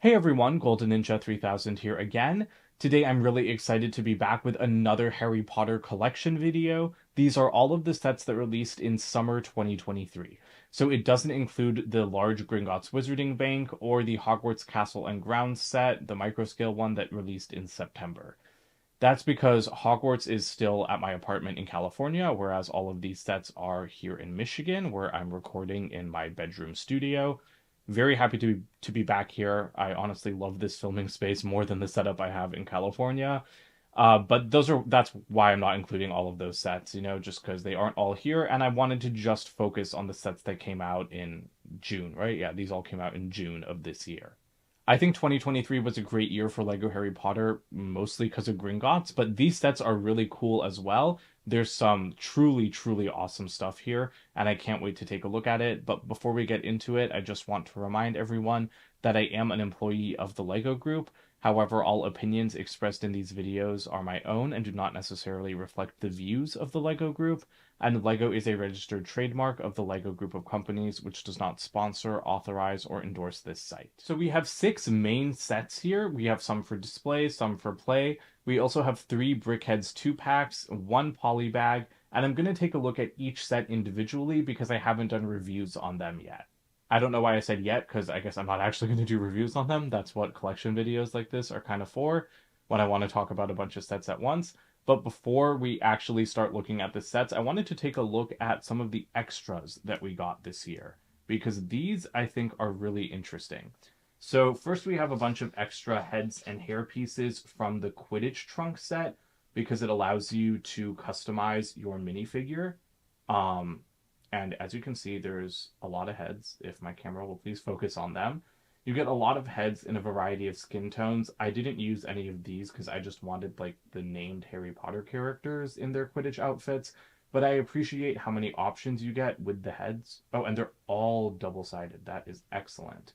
Hey everyone, Golden Ninja 3000 here again. Today I'm really excited to be back with another Harry Potter collection video. These are all of the sets that released in summer 2023. So it doesn't include the large Gringotts Wizarding Bank or the Hogwarts Castle and Grounds set, the microscale one that released in September. That's because Hogwarts is still at my apartment in California, whereas all of these sets are here in Michigan, where I'm recording in my bedroom studio. Very happy to be back here. I honestly love this filming space more than the setup I have in California. But that's why I'm not including all of those sets, just because they aren't all here, and I wanted to just focus on the sets that came out in June, right? Yeah, these all came out in June of this year. I think 2023 was a great year for Lego Harry Potter, mostly because of Gringotts, but these sets are really cool as well. There's some truly, truly awesome stuff here, and I can't wait to take a look at it. But before we get into it, I just want to remind everyone that I am an employee of the Lego Group. However, all opinions expressed in these videos are my own and do not necessarily reflect the views of the Lego Group. And Lego is a registered trademark of the Lego Group of companies, which does not sponsor, authorize, or endorse this site. So we have 6 main sets here. We have some for display, some for play. We also have 3 BrickHeadz 2-packs, 1 polybag, and I'm going to take a look at each set individually because I haven't done reviews on them yet. I don't know why I said yet, because I guess I'm not actually going to do reviews on them. That's what collection videos like this are kind of for, when I want to talk about a bunch of sets at once. But before we actually start looking at the sets, I wanted to take a look at some of the extras that we got this year, because these I think are really interesting. So first we have a bunch of extra heads and hair pieces from the Quidditch Trunk set, because it allows you to customize your minifigure. Um, and as you can see, there's a lot of heads. If my camera will please focus on them. You get a lot of heads in a variety of skin tones. I didn't use any of these because I just wanted like the named Harry Potter characters in their Quidditch outfits. But I appreciate how many options you get with the heads. Oh, and they're all double-sided. That is excellent.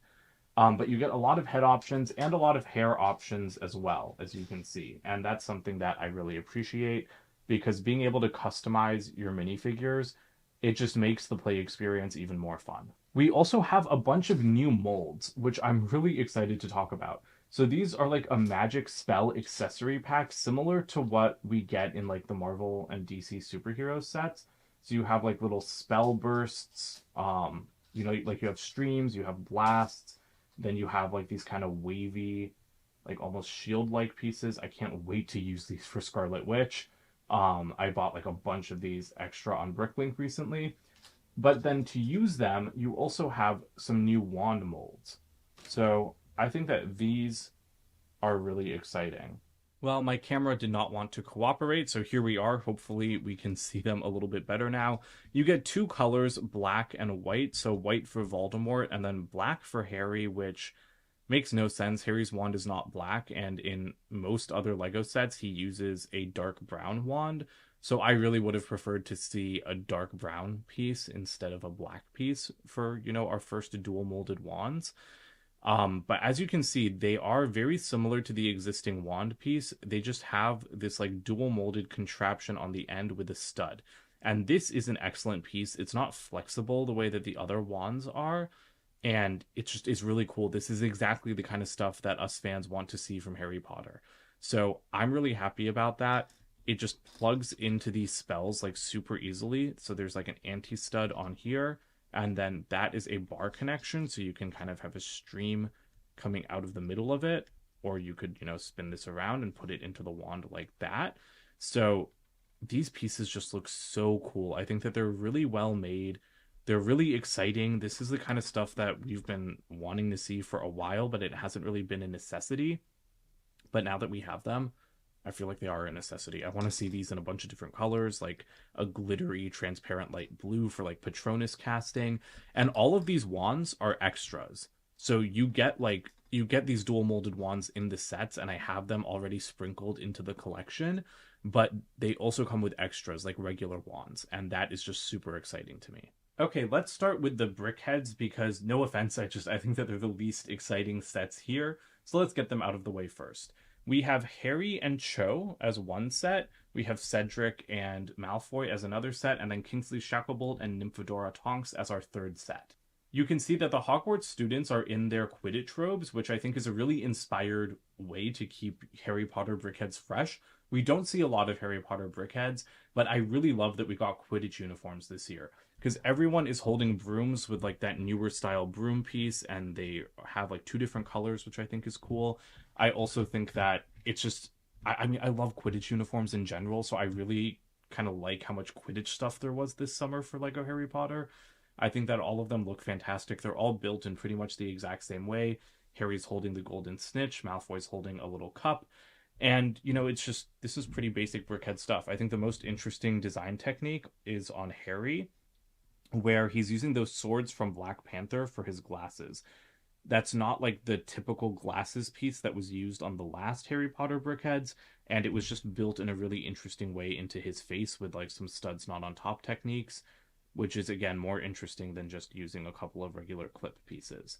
But you get a lot of head options and a lot of hair options as well, as you can see. And that's something that I really appreciate because being able to customize your minifigures, it just makes the play experience even more fun. We also have a bunch of new molds, which I'm really excited to talk about. So these are like a magic spell accessory pack, similar to what we get in like the Marvel and DC superhero sets. So you have like little spell bursts, like you have streams, you have blasts, then you have like these kind of wavy, like almost shield-like pieces. I can't wait to use these for Scarlet Witch. I bought like a bunch of these extra on Bricklink recently. But then to use them, you also have some new wand molds. So I think that these are really exciting. Well, my camera did not want to cooperate, so here we are. Hopefully we can see them a little bit better now. You get 2 colors, black and white. So white for Voldemort and then black for Harry, which makes no sense. Harry's wand is not black, and in most other Lego sets, he uses a dark brown wand. So I really would have preferred to see a dark brown piece instead of a black piece for, our first dual molded wands. But as you can see, they are very similar to the existing wand piece. They just have this like dual molded contraption on the end with a stud. And this is an excellent piece. It's not flexible the way that the other wands are. And it's really cool. This is exactly the kind of stuff that us fans want to see from Harry Potter. So I'm really happy about that. It just plugs into these spells like super easily. So there's like an anti-stud on here, and then that is a bar connection, so you can kind of have a stream coming out of the middle of it, or you could, spin this around and put it into the wand like that. So these pieces just look so cool. I think that they're really well made. They're really exciting. This is the kind of stuff that we've been wanting to see for a while, but it hasn't really been a necessity. But now that we have them, I feel like they are a necessity. I want to see these in a bunch of different colors, like a glittery, transparent light blue for like Patronus casting. And all of these wands are extras. So you get these dual molded wands in the sets, and I have them already sprinkled into the collection, but they also come with extras like regular wands, and that is just super exciting to me. Okay, let's start with the BrickHeadz because no offense, I think that they're the least exciting sets here. So let's get them out of the way first. We have Harry and Cho as one set. We have Cedric and Malfoy as another set, and then Kingsley Shacklebolt and Nymphadora Tonks as our third set. you can see that the Hogwarts students are in their Quidditch robes, which I think is a really inspired way to keep Harry Potter BrickHeadz fresh. We don't see a lot of Harry Potter BrickHeadz, but I really love that we got Quidditch uniforms this year because everyone is holding brooms with like that newer style broom piece, and they have like two different colors, which I think is cool. I also think that it's just, I mean, I love Quidditch uniforms in general, so I really kind of like how much Quidditch stuff there was this summer for Lego Harry Potter. I think that all of them look fantastic. They're all built in pretty much the exact same way. Harry's holding the golden snitch, Malfoy's holding a little cup. And, you know, it's just, this is pretty basic BrickHead stuff. I think the most interesting design technique is on Harry, where he's using those swords from Black Panther for his glasses. That's not like the typical glasses piece that was used on the last Harry Potter BrickHeadz, and it was just built in a really interesting way into his face with like some studs not on top techniques, which is again more interesting than just using a couple of regular clip pieces.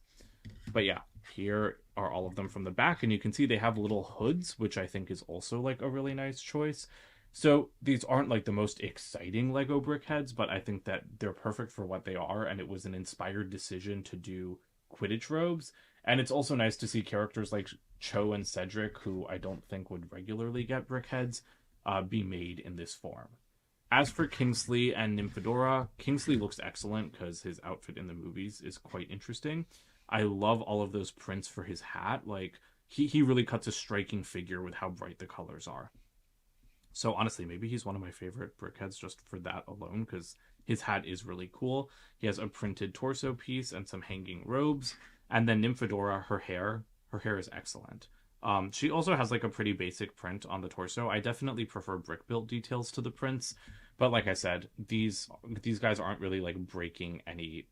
But yeah, here are all of them from the back, and you can see they have little hoods, which I think is also like a really nice choice. So these aren't like the most exciting Lego BrickHeadz, but I think that they're perfect for what they are, and it was an inspired decision to do Quidditch robes. And it's also nice to see characters like Cho and Cedric, who I don't think would regularly get BrickHeadz, be made in this form. As for Kingsley and Nymphadora, Kingsley looks excellent because his outfit in the movies is quite interesting. I love all of those prints for his hat. Like, he really cuts a striking figure with how bright the colors are. So honestly, maybe he's one of my favorite BrickHeadz just for that alone, because his hat is really cool. He has a printed torso piece and some hanging robes. And then Nymphadora, her hair is excellent. She also has like a pretty basic print on the torso. I definitely prefer brick built details to the prints, but like I said, these guys aren't really like breaking any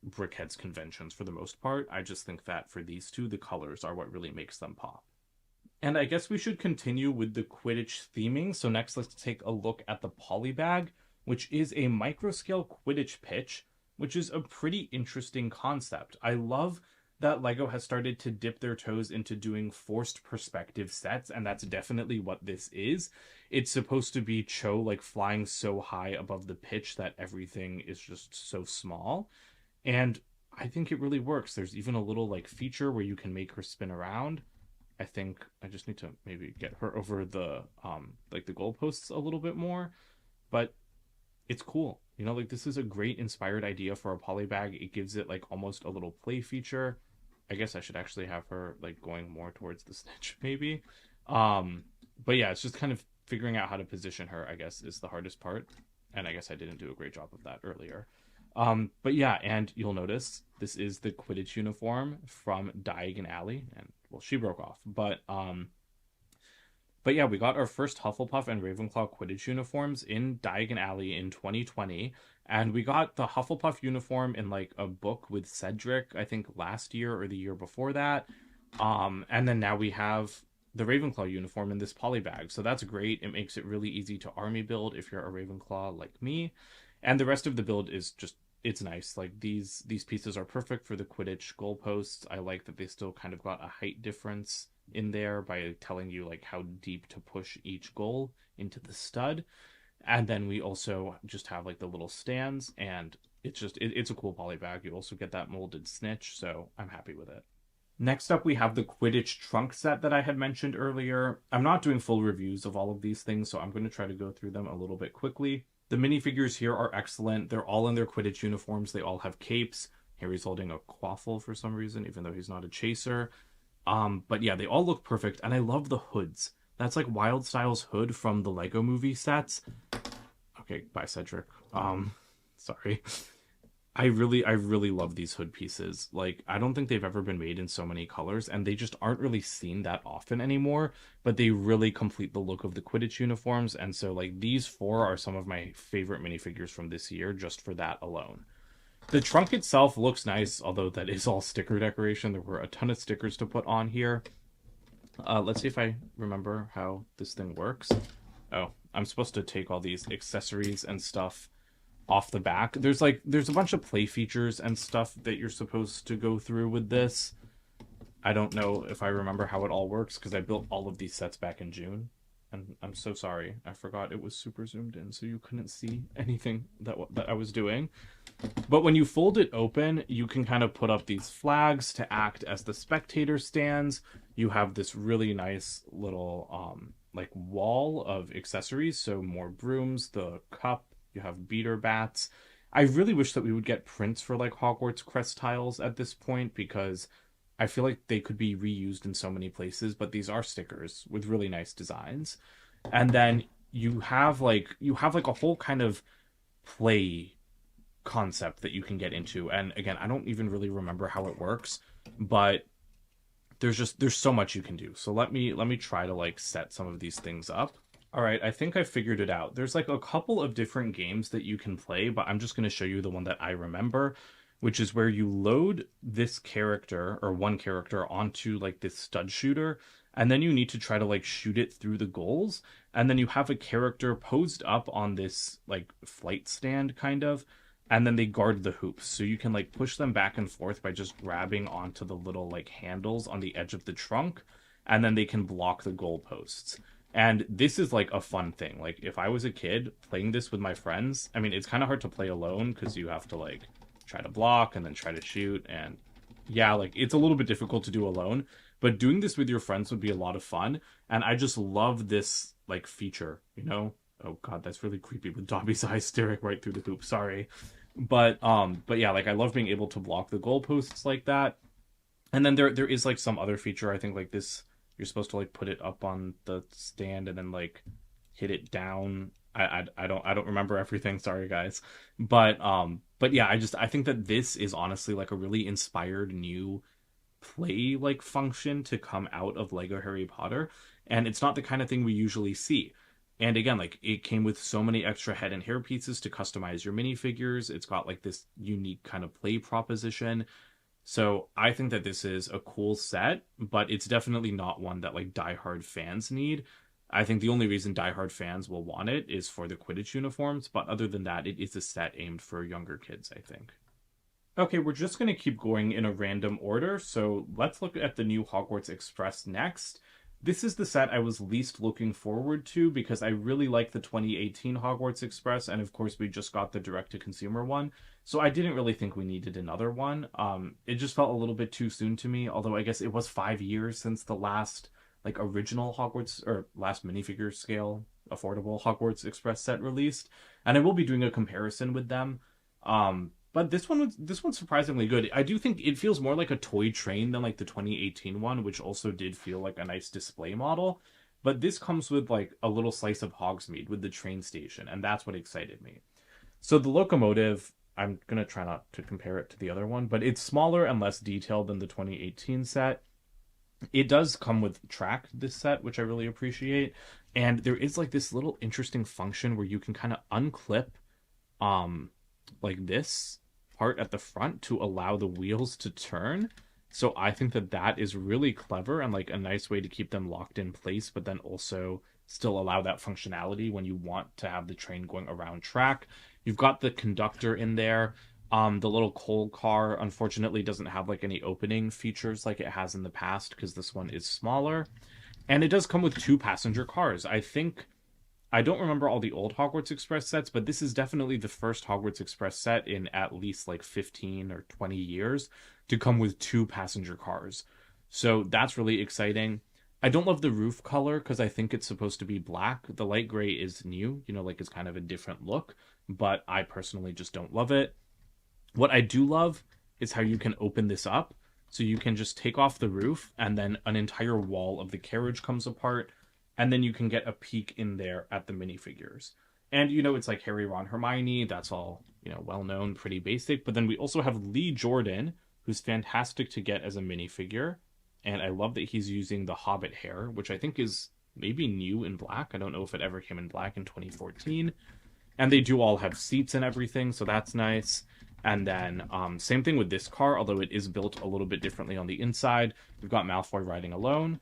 BrickHeadz conventions for the most part. I just think that for these two, the colors are what really makes them pop. And I guess we should continue with the Quidditch theming. So next, let's take a look at the polybag, which is a microscale Quidditch pitch, which is a pretty interesting concept. I love that Lego has started to dip their toes into doing forced perspective sets, and that's definitely what this is. It's supposed to be Cho like flying so high above the pitch that everything is just so small. And I think it really works. There's even a little like feature where you can make her spin around. I think I just need to maybe get her over the like the goalposts a little bit more, but it's cool. You know, like this is a great inspired idea for a polybag. It gives it like almost a little play feature. I guess I should actually have her like going more towards the snitch maybe. But yeah, it's just kind of figuring out how to position her, I guess, is the hardest part. And I guess I didn't do a great job of that earlier. But yeah, and you'll notice this is the Quidditch uniform from Diagon Alley, and well, she broke off, but yeah, we got our first Hufflepuff and Ravenclaw Quidditch uniforms in Diagon Alley in 2020, and we got the Hufflepuff uniform in like a book with Cedric, I think last year or the year before that, and then now we have the Ravenclaw uniform in this polybag, so that's great. It makes it really easy to army build if you're a Ravenclaw like me, and the rest of the build is just it's nice. Like these pieces are perfect for the Quidditch goalposts. I like that they still kind of got a height difference in there by telling you like how deep to push each goal into the stud. And then we also just have like the little stands, and it's a cool polybag. You also get that molded snitch, so I'm happy with it. Next up, we have the Quidditch Trunk set that I had mentioned earlier. I'm not doing full reviews of all of these things, so I'm going to try to go through them a little bit quickly. The minifigures here are excellent. They're all in their Quidditch uniforms. They all have capes. Harry's holding a quaffle for some reason, even though he's not a chaser. But yeah, they all look perfect, and I love the hoods. That's like Wildstyle's hood from the Lego movie sets. Okay, bye, Cedric. Sorry. I really love these hood pieces. Like, I don't think they've ever been made in so many colors, and they just aren't really seen that often anymore, but they really complete the look of the Quidditch uniforms, and so, like, these four are some of my favorite minifigures from this year, just for that alone. The trunk itself looks nice, although that is all sticker decoration. There were a ton of stickers to put on here. Let's see if I remember how this thing works. Oh, I'm supposed to take all these accessories and stuff off the back. There's a bunch of play features and stuff that you're supposed to go through with this. I don't know if I remember how it all works because I built all of these sets back in June, And I'm so sorry. I forgot it was super zoomed in, so you couldn't see anything that I was doing. But when you fold it open, you can kind of put up these flags to act as the spectator stands. You have this really nice little like wall of accessories, so more brooms, the cup, you have beater bats. I really wish that we would get prints for like Hogwarts crest tiles at this point because I feel like they could be reused in so many places, but these are stickers with really nice designs. And then you have like a whole kind of play concept that you can get into. And again, I don't even really remember how it works, but there's so much you can do. So let me try to like set some of these things up. All right, I think I figured it out. There's like a couple of different games that you can play, but I'm just going to show you the one that I remember, which is where you load this character or one character onto like this stud shooter, and then you need to try to like shoot it through the goals, and then you have a character posed up on this like flight stand kind of, and then they guard the hoops. So you can like push them back and forth by just grabbing onto the little like handles on the edge of the trunk, and then they can block the goalposts. And this is like a fun thing. Like if I was a kid playing this with my friends, I mean, it's kind of hard to play alone because you have to like try to block and then try to shoot. And yeah, like it's a little bit difficult to do alone, but doing this with your friends would be a lot of fun. And I just love this like feature, you know? Oh God, that's really creepy with Dobby's eyes staring right through the hoop. Sorry. But yeah, like I love being able to block the goalposts like that. And then there is like some other feature, I think like this you're supposed to like put it up on the stand and then like hit it down. I don't remember everything, sorry guys. But yeah, I think that this is honestly like a really inspired new play like function to come out of Lego Harry Potter, and it's not the kind of thing we usually see. And again, like it came with so many extra head and hair pieces to customize your minifigures. It's got like this unique kind of play proposition. So I think that this is a cool set, but it's definitely not one that like diehard fans need. I think the only reason diehard fans will want it is for the Quidditch uniforms, but other than that, it is a set aimed for younger kids, I think. Okay, we're just going to keep going in a random order, so let's look at the new Hogwarts Express next. This is the set I was least looking forward to because I really like the 2018 Hogwarts Express, and of course we just got the direct-to-consumer one, so I didn't really think we needed another one. It just felt a little bit too soon to me, although I guess it was 5 years since the last, like, original Hogwarts, or last minifigure scale, affordable Hogwarts Express set released, and I will be doing a comparison with them. But this one's surprisingly good. I do think it feels more like a toy train than like the 2018 one, which also did feel like a nice display model. But this comes with like a little slice of Hogsmeade with the train station, and that's what excited me. So the locomotive, I'm gonna try not to compare it to the other one, but it's smaller and less detailed than the 2018 set. It does come with track, this set, which I really appreciate. And there is like this little interesting function where you can kind of unclip um like this part at the front to allow the wheels to turn. So I think that that is really clever and like a nice way to keep them locked in place, but then also still allow that functionality when you want to have the train going around track. You've got the conductor in there. The little coal car unfortunately doesn't have like any opening features like it has in the past because this one is smaller. And it does come with two passenger cars. I don't remember all the old Hogwarts Express sets, but this is definitely the first Hogwarts Express set in at least like 15 or 20 years to come with two passenger cars. So that's really exciting. I don't love the roof color because I think it's supposed to be black. The light gray is new, like it's kind of a different look, but I personally just don't love it. What I do love is how you can open this up. So you can just take off the roof and then an entire wall of the carriage comes apart, and then you can get a peek in there at the minifigures. And, it's like Harry, Ron, Hermione. That's all, well known, pretty basic. But then we also have Lee Jordan, who's fantastic to get as a minifigure. And I love that he's using the Hobbit hair, which I think is maybe new in black. I don't know if it ever came in black in 2014. And they do all have seats and everything, so that's nice. And then same thing with this car, although it is built a little bit differently on the inside. We've got Malfoy riding alone.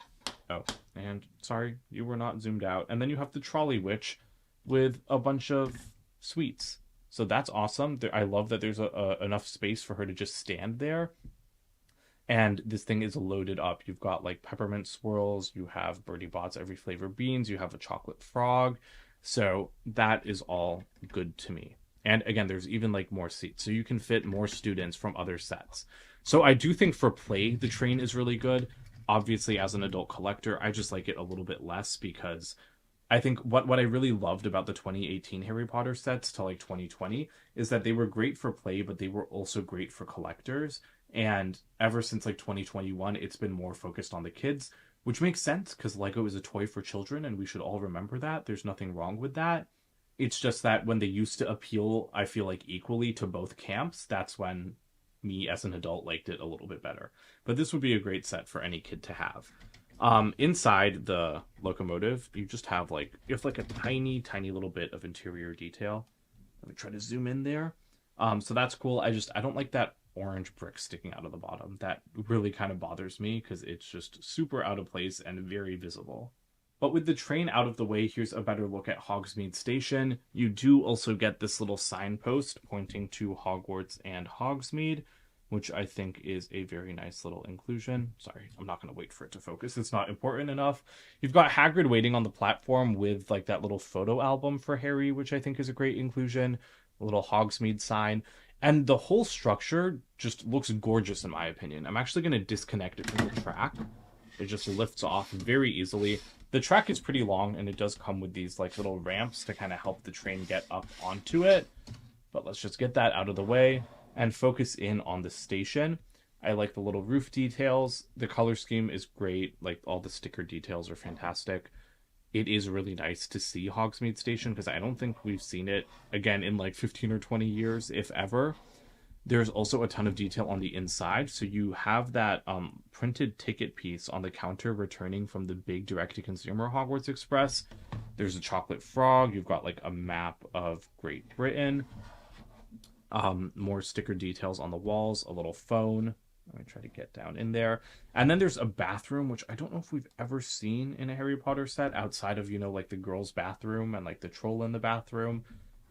Oh, and sorry, you were not zoomed out. And then you have the trolley witch with a bunch of sweets. So that's awesome. I love that there's enough space for her to just stand there. And this thing is loaded up. You've got like peppermint swirls, you have Birdie Bot's every flavor beans, you have a chocolate frog. So that is all good to me. And again, there's even like more seats. So you can fit more students from other sets. So I do think for play, the train is really good. Obviously, as an adult collector, I just like it a little bit less because I think what I really loved about the 2018 Harry Potter sets to like 2020 is that they were great for play, but they were also great for collectors. And ever since like 2021, it's been more focused on the kids, which makes sense because Lego is a toy for children and we should all remember that. There's nothing wrong with that. It's just that when they used to appeal, I feel like equally to both camps, that's when me as an adult liked it a little bit better. But this would be a great set for any kid to have. Inside the locomotive, you have like a tiny, tiny little bit of interior detail. Let me try to zoom in there. So that's cool. I don't like that orange brick sticking out of the bottom. That really kind of bothers me because it's just super out of place and very visible. But with the train out of the way, here's a better look at Hogsmeade Station. You do also get this little signpost pointing to Hogwarts and Hogsmeade, which I think is a very nice little inclusion. Sorry, I'm not going to wait for it to focus. It's not important enough. You've got Hagrid waiting on the platform with like that little photo album for Harry, which I think is a great inclusion. A little Hogsmeade sign. And the whole structure just looks gorgeous in my opinion. I'm actually going to disconnect it from the track. It just lifts off very easily. The track is pretty long and it does come with these like little ramps to kind of help the train get up onto it. But let's just get that out of the way and focus in on the station. I like the little roof details. The color scheme is great. Like all the sticker details are fantastic. It is really nice to see Hogsmeade Station because I don't think we've seen it again in like 15 or 20 years, if ever. There's also a ton of detail on the inside. So you have that printed ticket piece on the counter returning from the big direct-to-consumer Hogwarts Express. There's a chocolate frog. You've got like a map of Great Britain. More sticker details on the walls. A little phone. Let me try to get down in there. And then there's a bathroom, which I don't know if we've ever seen in a Harry Potter set outside of, like the girls' bathroom and like the troll in the bathroom.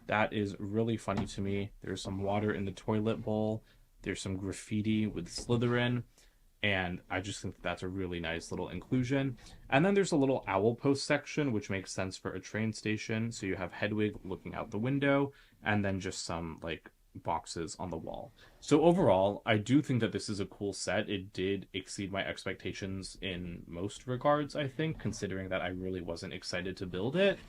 That is really funny to me. There's some water in the toilet bowl. There's some graffiti with Slytherin. And I just think that's a really nice little inclusion. And then there's a little owl post section, which makes sense for a train station. So you have Hedwig looking out the window, and then just some like boxes on the wall. So overall, I do think that this is a cool set. It did exceed my expectations in most regards, I think, considering that I really wasn't excited to build it.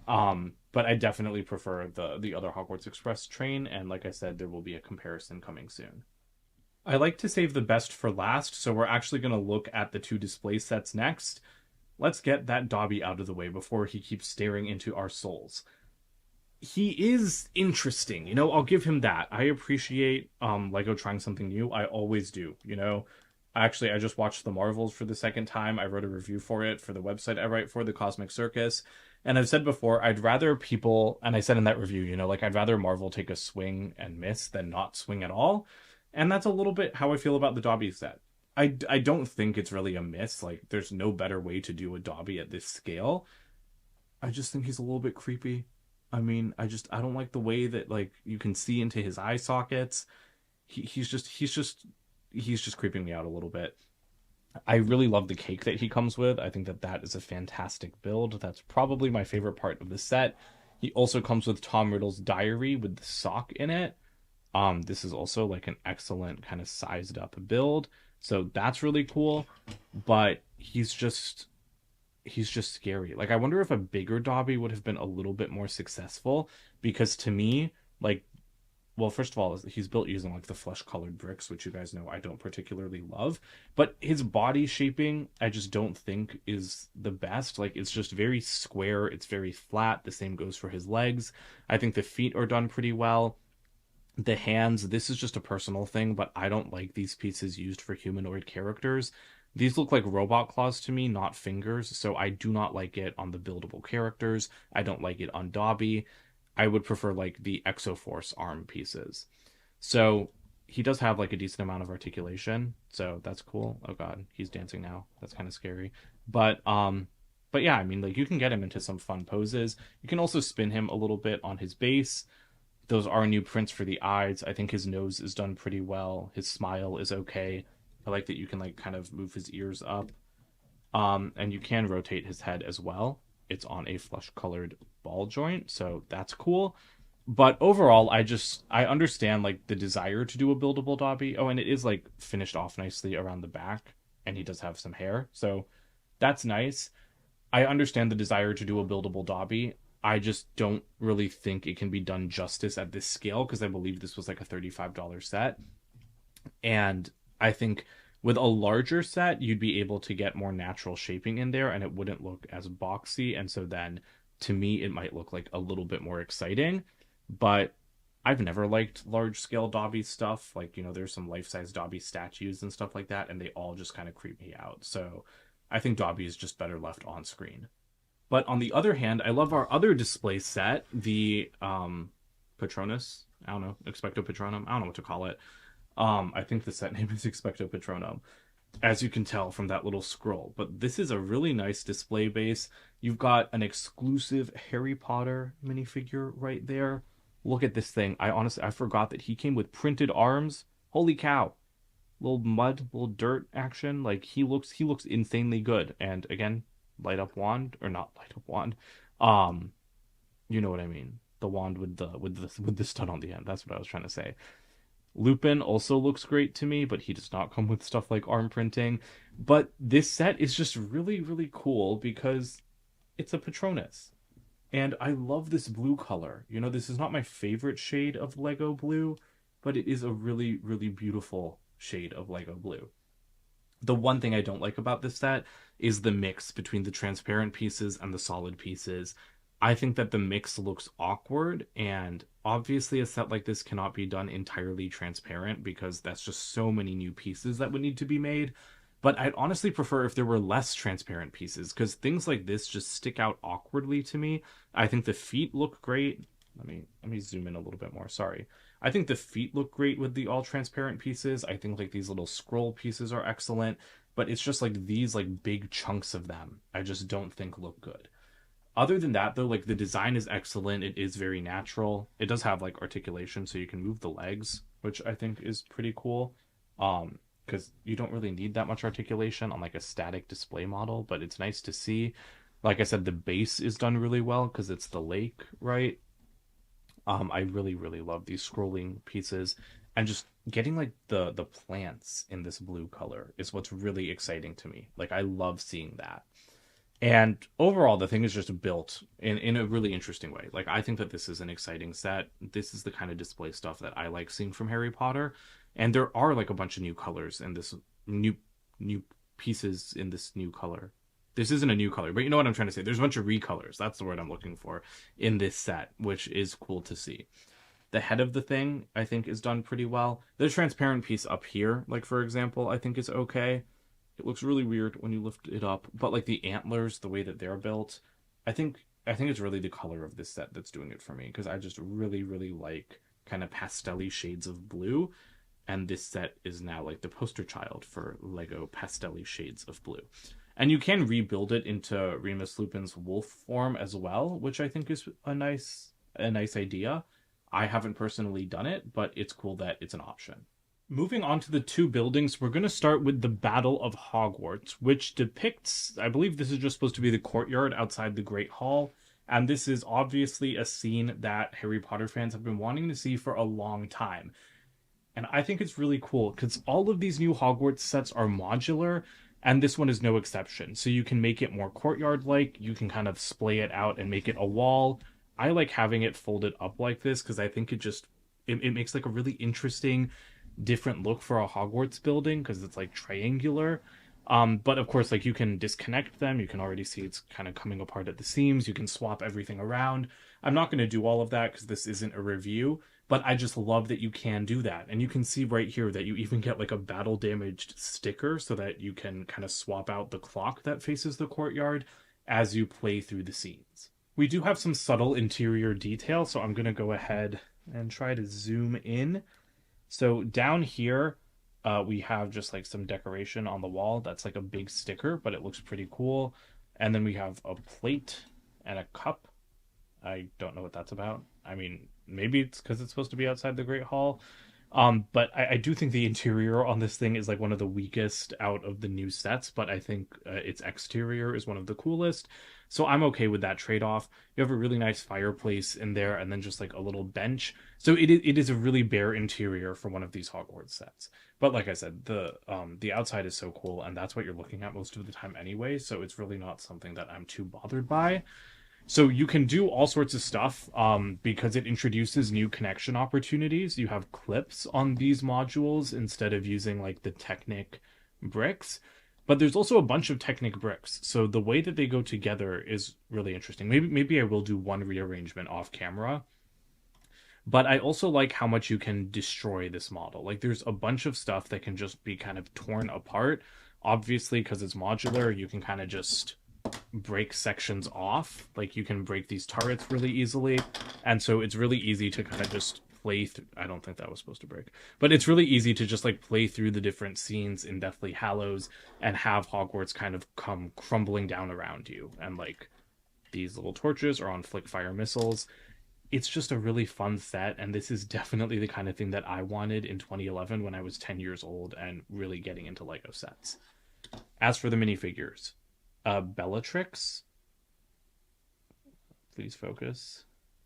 But I definitely prefer the other Hogwarts Express train, and like I said, there will be a comparison coming soon. I like to save the best for last, so we're actually going to look at the two display sets next. Let's get that Dobby out of the way before he keeps staring into our souls. He is interesting, I'll give him that. I appreciate Lego trying something new. I always do, Actually, I just watched The Marvels for the second time. I wrote a review for it for the website I write for, The Cosmic Circus. And I've said before, I'd rather people, and I said in that review, I'd rather Marvel take a swing and miss than not swing at all. And that's a little bit how I feel about the Dobby set. I don't think it's really a miss. Like, there's no better way to do a Dobby at this scale. I just think he's a little bit creepy. I mean, I don't like the way that, like, you can see into his eye sockets. He's just creeping me out a little bit. I really love the cake that he comes with. I think that is a fantastic build. That's probably my favorite part of the set. He also comes with Tom Riddle's diary with the sock in it. This is also like an excellent kind of sized up build. So that's really cool. But he's just scary. Like, I wonder if a bigger Dobby would have been a little bit more successful, because to me, like, well, first of all, he's built using like the flesh-colored bricks, which you guys know I don't particularly love. But his body shaping, I just don't think is the best. Like, it's just very square. It's very flat. The same goes for his legs. I think the feet are done pretty well. The hands, this is just a personal thing, but I don't like these pieces used for humanoid characters. These look like robot claws to me, not fingers, so I do not like it on the buildable characters. I don't like it on Dobby. I would prefer like the Exoforce arm pieces. So he does have like a decent amount of articulation, so that's cool. Oh god, he's dancing now. That's kind of scary. But yeah, I mean, like, you can get him into some fun poses. You can also spin him a little bit on his base. Those are new prints for the eyes. I think his nose is done pretty well. His smile is okay. I like that you can like kind of move his ears up. And you can rotate his head as well. It's on a flesh colored ball joint, so that's cool. But overall, I understand like the desire to do a buildable Dobby. Oh, and it is like finished off nicely around the back, and he does have some hair, so that's nice. I understand the desire to do a buildable Dobby. I just don't really think it can be done justice at this scale because I believe this was like a $35 set. And I think with a larger set, you'd be able to get more natural shaping in there and it wouldn't look as boxy. And so then to me, it might look like a little bit more exciting. But I've never liked large scale Dobby stuff. Like, you know, there's some life size Dobby statues and stuff like that, and they all just kind of creep me out. So I think Dobby is just better left on screen. But on the other hand, I love our other display set, the Patronus. I don't know, Expecto Patronum. I don't know what to call it. I think the set name is Expecto Patronum, as you can tell from that little scroll. But this is a really nice display base. You've got an exclusive Harry Potter minifigure right there. Look at this thing. I forgot that he came with printed arms. Holy cow. Little mud, little dirt action. Like he looks insanely good. And again, light up wand or not light up wand. Um, you know what I mean. The wand with the stud on the end. That's what I was trying to say. Lupin also looks great to me, but he does not come with stuff like arm printing. But this set is just really, really cool because it's a Patronus. And I love this blue color. You know, this is not my favorite shade of Lego blue, but it is a really, really beautiful shade of Lego blue. The one thing I don't like about this set is the mix between the transparent pieces and the solid pieces. I think that the mix looks awkward, and obviously a set like this cannot be done entirely transparent because that's just so many new pieces that would need to be made. But I'd honestly prefer if there were less transparent pieces because things like this just stick out awkwardly to me. I think the feet look great. Let me zoom in a little bit more. Sorry. I think the feet look great with the all transparent pieces. I think like these little scroll pieces are excellent, but it's just like these like big chunks of them I just don't think look good. Other than that, though, like the design is excellent. It is very natural. It does have like articulation, so you can move the legs, which I think is pretty cool. Because you don't really need that much articulation on like a static display model, but it's nice to see. Like I said, the base is done really well because it's the lake, right? I really, really love these scrolling pieces, and just getting like the plants in this blue color is what's really exciting to me. Like I love seeing that. And overall, the thing is just built in a really interesting way. Like, I think that this is an exciting set. This is the kind of display stuff that I like seeing from Harry Potter. And there are like a bunch of new colors in this new pieces in this new color. This isn't a new color, but you know what I'm trying to say. There's a bunch of recolors. That's the word I'm looking for in this set, which is cool to see. The head of the thing, I think, is done pretty well. The transparent piece up here, like for example, I think is okay. It looks really weird when you lift it up, but like the antlers, the way that they're built, I think it's really the color of this set that's doing it for me because I just really, really like kind of pastel-y shades of blue, and this set is now like the poster child for Lego pastel-y shades of blue. And you can rebuild it into Remus Lupin's wolf form as well, which I think is a nice idea. I haven't personally done it, but it's cool that it's an option. Moving on to the two buildings, we're going to start with the Battle of Hogwarts, which depicts, I believe this is just supposed to be the courtyard outside the Great Hall, and this is obviously a scene that Harry Potter fans have been wanting to see for a long time. And I think it's really cool because all of these new Hogwarts sets are modular, and this one is no exception. So you can make it more courtyard-like, you can kind of splay it out and make it a wall. I like having it folded up like this because I think it makes like a really interesting different look for a Hogwarts building because it's like triangular. But of course, like you can disconnect them. You can already see it's kind of coming apart at the seams. You can swap everything around. I'm not going to do all of that because this isn't a review, but I just love that you can do that. And you can see right here that you even get like a battle damaged sticker so that you can kind of swap out the clock that faces the courtyard as you play through the scenes. We do have some subtle interior detail, so I'm going to go ahead and try to zoom in. So down here, we have just like some decoration on the wall. That's like a big sticker, but it looks pretty cool. And then we have a plate and a cup. I don't know what that's about. I mean, maybe it's because it's supposed to be outside the Great Hall. But I do think the interior on this thing is like one of the weakest out of the new sets, but I think its exterior is one of the coolest. So I'm okay with that trade-off. You have a really nice fireplace in there and then just like a little bench. So it is a really bare interior for one of these Hogwarts sets. But like I said, the outside is so cool and that's what you're looking at most of the time anyway, so it's really not something that I'm too bothered by. So you can do all sorts of stuff because it introduces new connection opportunities. You have clips on these modules instead of using like the Technic bricks. But there's also a bunch of Technic bricks. So the way that they go together is really interesting. Maybe I will do one rearrangement off camera. But I also like how much you can destroy this model. Like there's a bunch of stuff that can just be kind of torn apart. Obviously, because it's modular, you can kind of just break sections off. Like you can break these turrets really easily, and so it's really easy to kind of just play through. I don't think that was supposed to break, but it's really easy to just like play through the different scenes in Deathly Hallows and have Hogwarts kind of come crumbling down around you. And like these little torches are on flick fire missiles. It's just a really fun set, and this is definitely the kind of thing that I wanted in 2011 when I was 10 years old and really getting into Lego sets. As for the minifigures, Bellatrix. Please focus.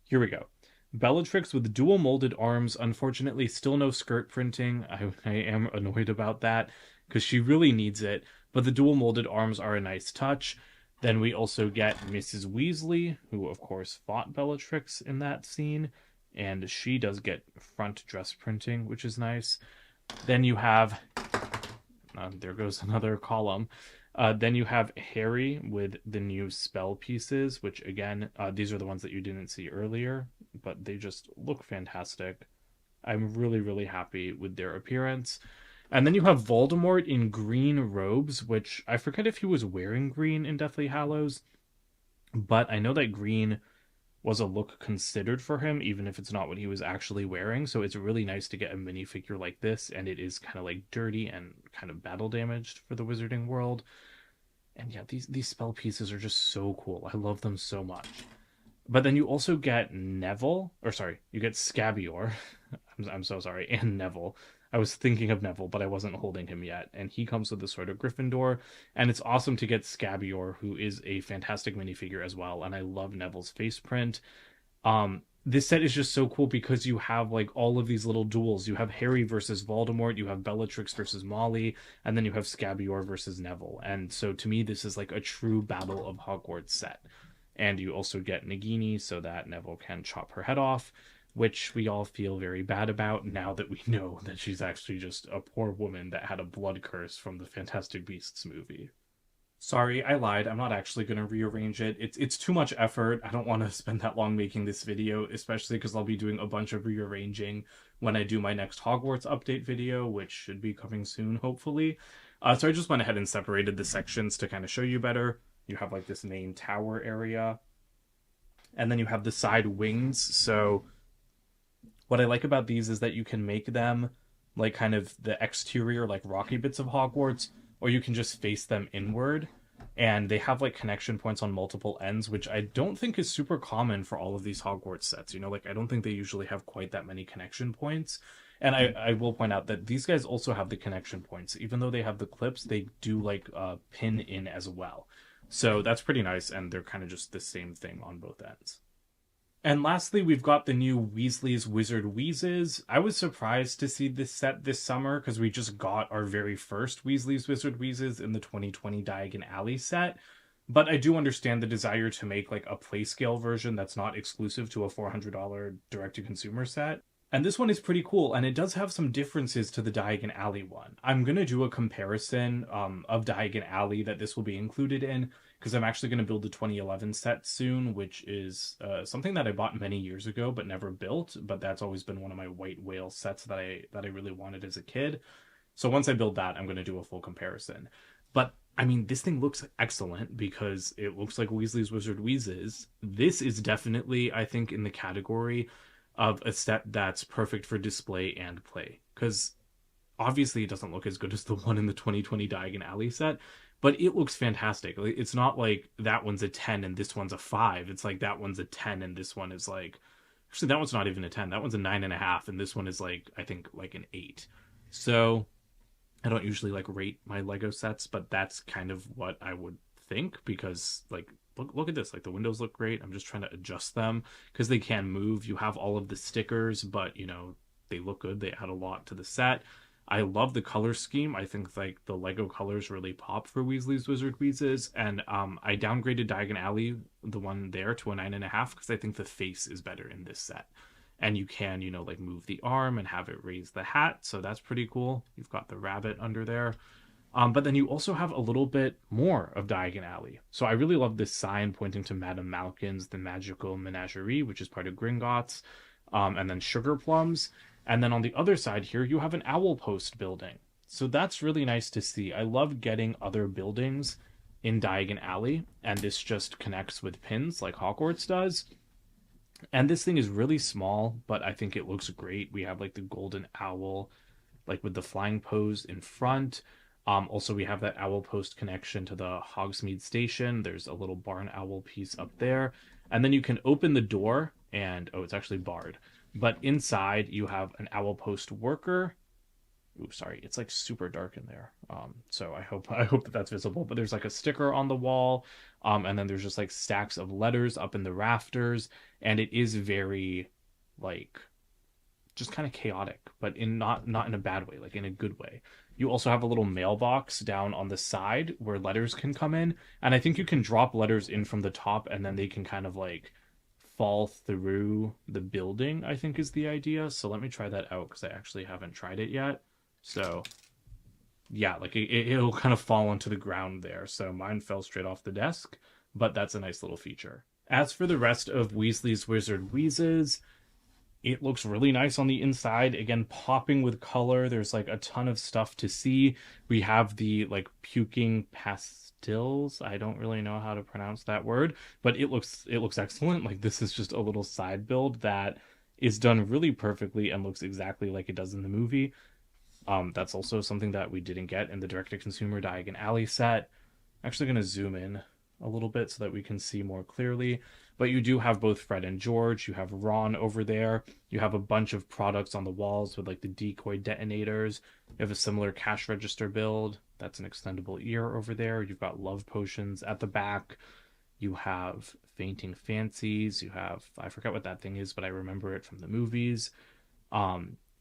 Here we go. Bellatrix with dual molded arms. Unfortunately, still no skirt printing. I am annoyed about that because she really needs it. But the dual molded arms are a nice touch. Then we also get Mrs. Weasley, who of course fought Bellatrix in that scene. And she does get front dress printing, which is nice. Then you have... there goes another column. Then you have Harry with the new spell pieces, which again, these are the ones that you didn't see earlier, but they just look fantastic. I'm really, really happy with their appearance. And then you have Voldemort in green robes, which I forget if he was wearing green in Deathly Hallows, but I know that green was a look considered for him, even if it's not what he was actually wearing. So it's really nice to get a minifigure like this, and it is kind of like dirty and kind of battle damaged for the Wizarding World. And yeah, these spell pieces are just so cool. I love them so much. But then you also get Neville, or sorry, you get Scabior. I'm so sorry, and Neville. I was thinking of Neville, but I wasn't holding him yet. And he comes with the Sword of Gryffindor. And it's awesome to get Scabior, who is a fantastic minifigure as well. And I love Neville's face print. This set is just so cool because you have like all of these little duels. You have Harry versus Voldemort, you have Bellatrix versus Molly, and then you have Scabior versus Neville. And so to me, this is like a true Battle of Hogwarts set. And you also get Nagini so that Neville can chop her head off, which we all feel very bad about now that we know that she's actually just a poor woman that had a blood curse from the Fantastic Beasts movie. Sorry, I lied. I'm not actually going to rearrange it. It's too much effort. I don't want to spend that long making this video, especially because I'll be doing a bunch of rearranging when I do my next Hogwarts update video, which should be coming soon, hopefully. So I just went ahead and separated the sections to kind of show you better. You have like this main tower area, and then you have the side wings. So what I like about these is that you can make them like kind of the exterior, like rocky bits of Hogwarts, or you can just face them inward. And they have like connection points on multiple ends, which I don't think is super common for all of these Hogwarts sets. You know, like I don't think they usually have quite that many connection points. And I will point out that these guys also have the connection points. Even though they have the clips, they do like pin in as well. So that's pretty nice, and they're kind of just the same thing on both ends. And lastly, we've got the new Weasley's Wizard Wheezes. I was surprised to see this set this summer because we just got our very first Weasley's Wizard Wheezes in the 2020 Diagon Alley set. But I do understand the desire to make like a playscale version that's not exclusive to a $400 direct-to-consumer set. And this one is pretty cool, and it does have some differences to the Diagon Alley one. I'm going to do a comparison of Diagon Alley that this will be included in, because I'm actually going to build the 2011 set soon, which is something that I bought many years ago but never built, but that's always been one of my white whale sets that I really wanted as a kid. So once I build that, I'm going to do a full comparison. But I mean, this thing looks excellent because it looks like Weasley's Wizard Wheezes. This is definitely, I think, in the category of a set that's perfect for display and play. Because obviously it doesn't look as good as the one in the 2020 Diagon Alley set, but it looks fantastic. It's not like that one's a 10 and this one's a 5. It's like that one's a 10 and this one is like Actually, that one's not even a 10. That one's a 9.5, and this one is like, I think, like an 8. So I don't usually like rate my Lego sets, but that's kind of what I would think because like look at this. Like the windows look great. I'm just trying to adjust them because they can move. You have all of the stickers, but they look good. They add a lot to the set. I love the color scheme. I think like the Lego colors really pop for Weasley's Wizard Wheezes, and I downgraded Diagon Alley, the one there, to a 9.5 because I think the face is better in this set, and you can like move the arm and have it raise the hat, so that's pretty cool. You've got the rabbit under there. But then you also have a little bit more of Diagon Alley. So I really love this sign pointing to Madame Malkin's The Magical Menagerie, which is part of Gringotts, and then Sugar Plums. And then on the other side here, you have an owl post building. So that's really nice to see. I love getting other buildings in Diagon Alley, and this just connects with pins like Hogwarts does. And this thing is really small, but I think it looks great. We have like the golden owl, like with the flying pose in front. Also, we have that owl post connection to the Hogsmeade station. There's a little barn owl piece up there. And then you can open the door and, oh, it's actually barred. But inside you have an owl post worker. Ooh, sorry, it's like super dark in there. So I hope that that's visible. But there's like a sticker on the wall, and then there's just like stacks of letters up in the rafters, and it is very, like, just kind of chaotic, but in not in a bad way, like in a good way. You also have a little mailbox down on the side where letters can come in, and I think you can drop letters in from the top, and then they can kind of like fall through the building, I think is the idea. So let me try that out because I actually haven't tried it yet. So yeah, like it'll kind of fall onto the ground there. So mine fell straight off the desk, but that's a nice little feature. As for the rest of Weasley's Wizard Wheezes, it looks really nice on the inside. Again, popping with color. There's like a ton of stuff to see. We have the like puking pastils. I don't really know how to pronounce that word, but it looks excellent. Like this is just a little side build that is done really perfectly and looks exactly like it does in the movie. That's also something that we didn't get in the direct-to-consumer Diagon Alley set. I'm actually going to zoom in a little bit so that we can see more clearly. But you do have both Fred and George. You have Ron over there. You have a bunch of products on the walls with like the decoy detonators. You have a similar cash register build. That's an extendable ear over there. You've got love potions at the back. You have fainting fancies. You have, I forget what that thing is, but I remember it from the movies.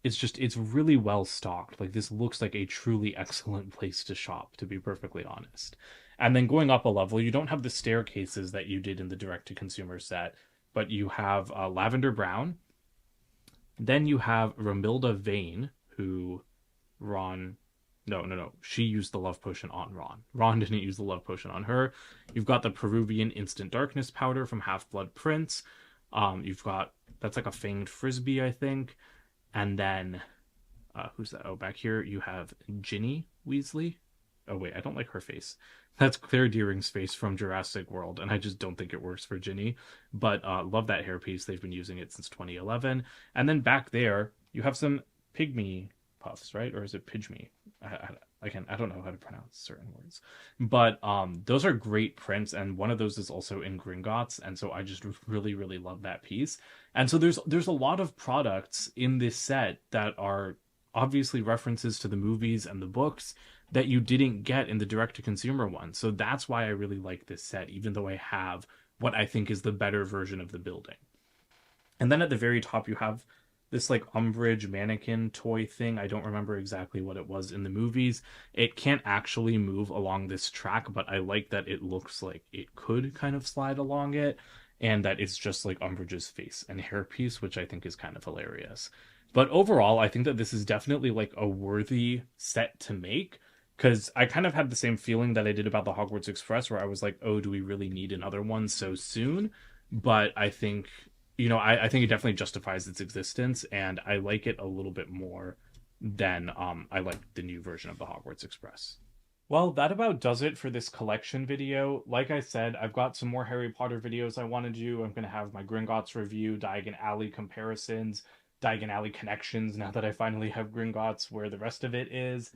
It's really well stocked. Like this looks like a truly excellent place to shop, to be perfectly honest. And then going up a level, you don't have the staircases that you did in the direct to consumer set, but you have Lavender Brown. Then you have Romilda Vane, who Ron. No. She used the love potion on Ron. Ron didn't use the love potion on her. You've got the Peruvian Instant Darkness powder from Half Blood Prince. You've got, that's like a fanged frisbee, I think. And then, who's that? Oh, back here you have Ginny Weasley. Oh, wait, I don't like her face. That's Claire Deering's face from Jurassic World, and I just don't think it works for Ginny. But love that hairpiece. They've been using it since 2011. And then back there, you have some pygmy puffs, right? Or is it pygmy? I don't know how to pronounce certain words. But those are great prints, and one of those is also in Gringotts, and so I just really, really love that piece. And so there's a lot of products in this set that are obviously references to the movies and the books that you didn't get in the direct-to-consumer one. So that's why I really like this set, even though I have what I think is the better version of the building. And then at the very top, you have this like Umbridge mannequin toy thing. I don't remember exactly what it was in the movies. It can't actually move along this track, but I like that it looks like it could kind of slide along it, and that it's just like Umbridge's face and hairpiece, which I think is kind of hilarious. But overall, I think that this is definitely like a worthy set to make, because I kind of had the same feeling that I did about the Hogwarts Express, where I was like, oh, do we really need another one so soon? But I think, I think it definitely justifies its existence, and I like it a little bit more than I like the new version of the Hogwarts Express. Well, that about does it for this collection video. Like I said, I've got some more Harry Potter videos I want to do. I'm going to have my Gringotts review, Diagon Alley comparisons, Diagon Alley connections, now that I finally have Gringotts where the rest of it is.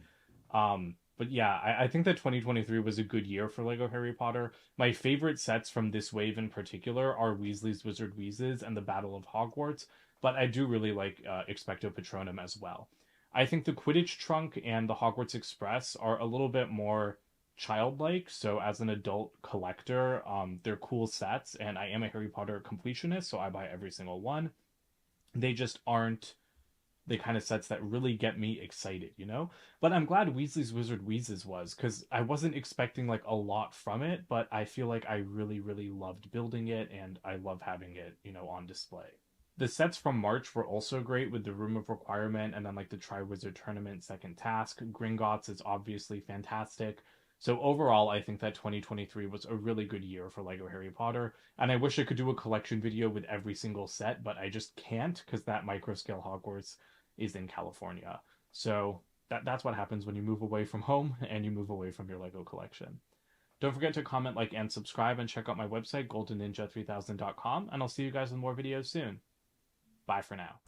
But yeah, I think that 2023 was a good year for Lego Harry Potter. My favorite sets from this wave in particular are Weasley's Wizard Wheezes and the Battle of Hogwarts, but I do really like Expecto Patronum as well. I think the Quidditch Trunk and the Hogwarts Express are a little bit more childlike. So as an adult collector, they're cool sets, and I am a Harry Potter completionist, so I buy every single one. They just aren't the kind of sets that really get me excited, you know? But I'm glad Weasley's Wizard Wheezes was, because I wasn't expecting like a lot from it, but I feel like I really, really loved building it and I love having it, on display. The sets from March were also great with the Room of Requirement and then like the Triwizard Tournament second task. Gringotts is obviously fantastic. So overall, I think that 2023 was a really good year for Lego Harry Potter, and I wish I could do a collection video with every single set, but I just can't because that microscale Hogwarts is in California. So that's what happens when you move away from home and you move away from your Lego collection. Don't forget to comment, like, and subscribe, and check out my website, goldenninja3000.com, and I'll see you guys in more videos soon. Bye for now.